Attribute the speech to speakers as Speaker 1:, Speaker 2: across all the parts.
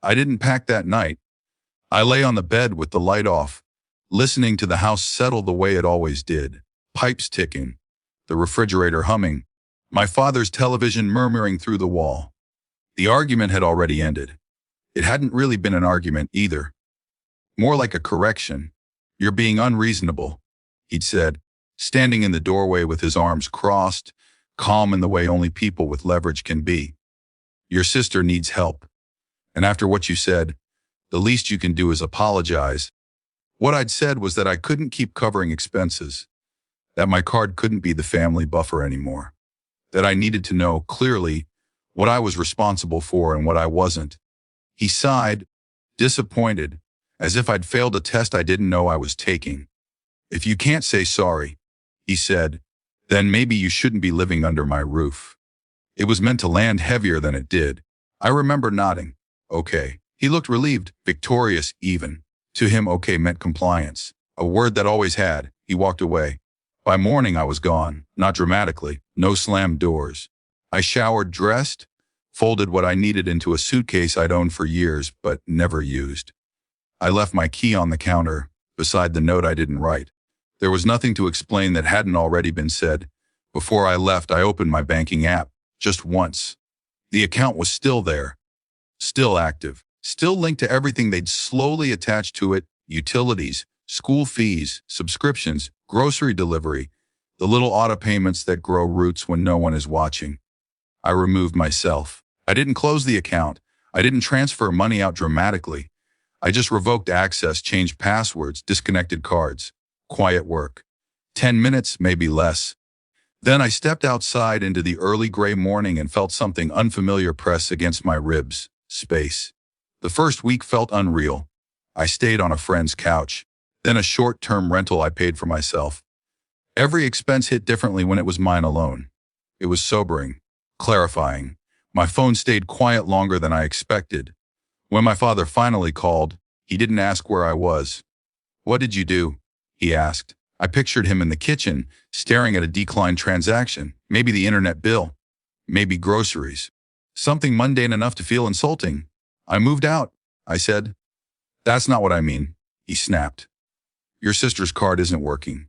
Speaker 1: I didn't pack that night. I lay on the bed with the light off, listening to the house settle the way it always did. Pipes ticking, the refrigerator humming, my father's television murmuring through the wall. The argument had already ended. It hadn't really been an argument either. More like a correction. "You're being unreasonable," he'd said, standing in the doorway with his arms crossed, calm in the way only people with leverage can be. "Your sister needs help. And after what you said, the least you can do is apologize." What I'd said was that I couldn't keep covering expenses, that my card couldn't be the family buffer anymore, that I needed to know clearly what I was responsible for and what I wasn't. He sighed, disappointed, as if I'd failed a test I didn't know I was taking. "If you can't say sorry," he said, "then maybe you shouldn't be living under my roof." It was meant to land heavier than it did. I remember nodding. Okay. He looked relieved, victorious even. To him, okay meant compliance, a word that always had. He walked away. By morning I was gone, not dramatically, no slammed doors. I showered, dressed, folded what I needed into a suitcase I'd owned for years but never used. I left my key on the counter, beside the note I didn't write. There was nothing to explain that hadn't already been said. Before I left, I opened my banking app, just once. The account was still there, still active, still linked to everything they'd slowly attached to it: utilities, school fees, subscriptions, grocery delivery, the little auto payments that grow roots when no one is watching. I removed myself. I didn't close the account. I didn't transfer money out dramatically. I just revoked access, changed passwords, disconnected cards. Quiet work. 10 minutes, maybe less. Then I stepped outside into the early gray morning and felt something unfamiliar press against my ribs. Space. The first week felt unreal. I stayed on a friend's couch, then a short-term rental I paid for myself. Every expense hit differently when it was mine alone. It was sobering, clarifying. My phone stayed quiet longer than I expected. When my father finally called, he didn't ask where I was. "What did you do?" he asked. I pictured him in the kitchen, staring at a declined transaction, maybe the internet bill, maybe groceries. Something mundane enough to feel insulting. "I moved out," I said. "That's not what I mean," he snapped. "Your sister's card isn't working.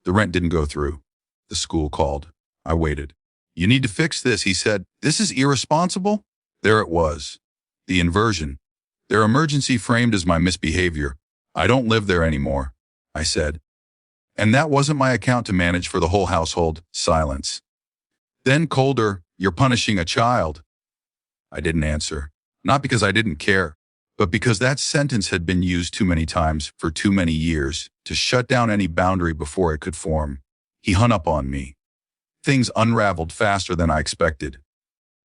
Speaker 1: The rent didn't go through. The school called." I waited. "You need to fix this," he said. "This is irresponsible." There it was. The inversion. Their emergency framed as my misbehavior. "I don't live there anymore," I said. "And that wasn't my account to manage for the whole household." Silence. Then colder, "You're punishing a child." I didn't answer. Not because I didn't care, but because that sentence had been used too many times for too many years to shut down any boundary before it could form. He hung up on me. Things unraveled faster than I expected.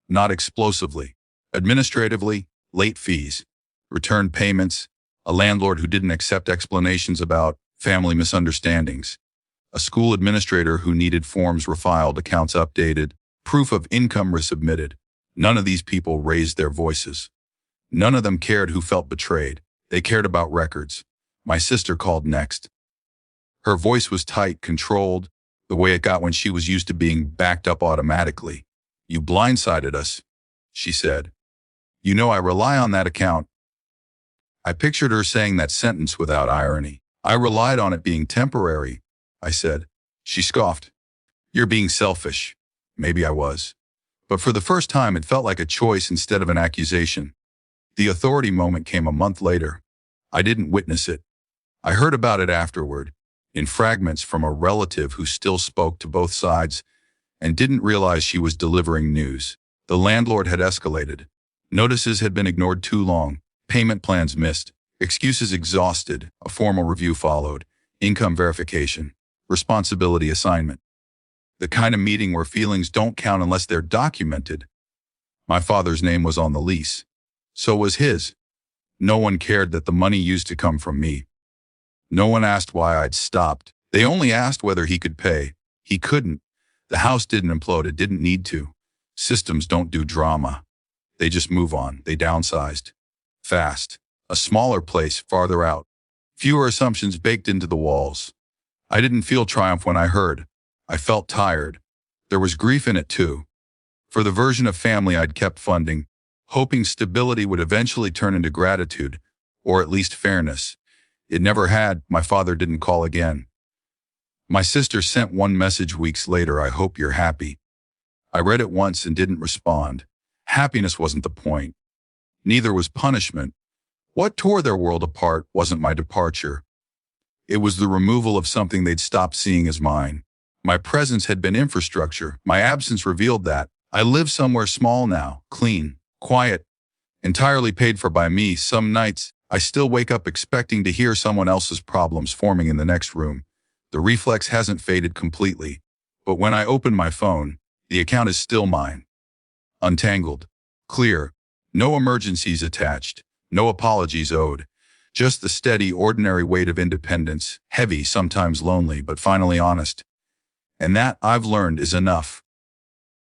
Speaker 1: Not explosively. Administratively, late fees, returned payments, a landlord who didn't accept explanations about family misunderstandings, a school administrator who needed forms refiled, accounts updated, proof of income resubmitted. None of these people raised their voices. None of them cared who felt betrayed. They cared about records. My sister called next. Her voice was tight, controlled, the way it got when she was used to being backed up automatically. "You blindsided us," she said. "You know I rely on that account." I pictured her saying that sentence without irony. "I relied on it being temporary," I said. She scoffed. "You're being selfish." Maybe I was. But for the first time, it felt like a choice instead of an accusation. The authority moment came a month later. I didn't witness it. I heard about it afterward, in fragments from a relative who still spoke to both sides and didn't realize she was delivering news. The landlord had escalated. Notices had been ignored too long. Payment plans missed. Excuses exhausted. A formal review followed. Income verification. Responsibility assignment. The kind of meeting where feelings don't count unless they're documented. My father's name was on the lease. So was his. No one cared that the money used to come from me. No one asked why I'd stopped. They only asked whether he could pay. He couldn't. The house didn't implode. It didn't need to. Systems don't do drama. They just move on. They downsized. Fast. A smaller place, farther out. Fewer assumptions baked into the walls. I didn't feel triumph when I heard. I felt tired. There was grief in it too. For the version of family I'd kept funding, hoping stability would eventually turn into gratitude, or at least fairness. It never had. My father didn't call again. My sister sent one message weeks later, "I hope you're happy." I read it once and didn't respond. Happiness wasn't the point. Neither was punishment. What tore their world apart wasn't my departure. It was the removal of something they'd stopped seeing as mine. My presence had been infrastructure. My absence revealed that. I live somewhere small now, clean, quiet, entirely paid for by me. Some nights, I still wake up expecting to hear someone else's problems forming in the next room. The reflex hasn't faded completely. But when I open my phone, the account is still mine. Untangled. Clear. No emergencies attached. No apologies owed. Just the steady, ordinary weight of independence. Heavy, sometimes lonely, but finally honest. And that, I've learned, is enough.